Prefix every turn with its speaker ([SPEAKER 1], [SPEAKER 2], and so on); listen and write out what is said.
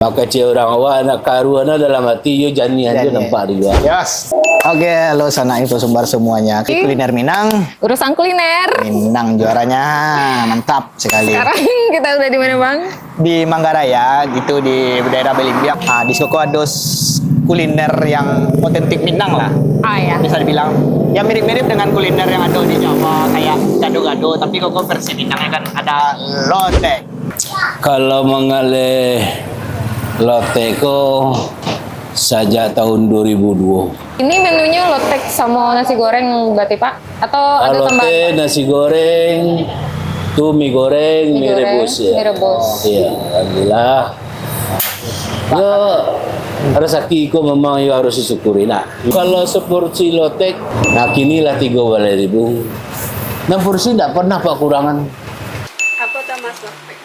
[SPEAKER 1] Maka orang awak anak karuana dalam hati yo jani aja nampak dia.
[SPEAKER 2] Yes. Oke, halo sana infosumbar semuanya. Kuliner Minang.
[SPEAKER 3] Urusan kuliner.
[SPEAKER 2] Minang juaranya, mantap sekali.
[SPEAKER 3] Sekarang kita udah di mana, Bang?
[SPEAKER 2] Di Manggarai gitu di daerah Belimbing. Nah, di Skoko ada kuliner yang otentik Minang lah.
[SPEAKER 3] Ah ya.
[SPEAKER 2] Bisa dibilang ya mirip-mirip dengan kuliner yang ada di Jawa kayak gado-gado, tapi kok versi Minangnya kan ada lotek.
[SPEAKER 1] Kalau mengalih Lotek sejak tahun 2002.
[SPEAKER 3] Ini menunya lotek sama nasi goreng berarti, Pak? Atau ada
[SPEAKER 1] Lotek,
[SPEAKER 3] tambahan?
[SPEAKER 1] nasi goreng, tuh mie goreng, mie rebus ya.
[SPEAKER 3] Mie rebus.
[SPEAKER 1] Iya, alhamdulillah. Yo, rezeki ko memang yo harus disyukuri. Nah, kalau seporsi lotek, nah kinilah 3.000. Nah, porsi tidak pernah pak kurangan.
[SPEAKER 4] Apa tuh Mas Lotek?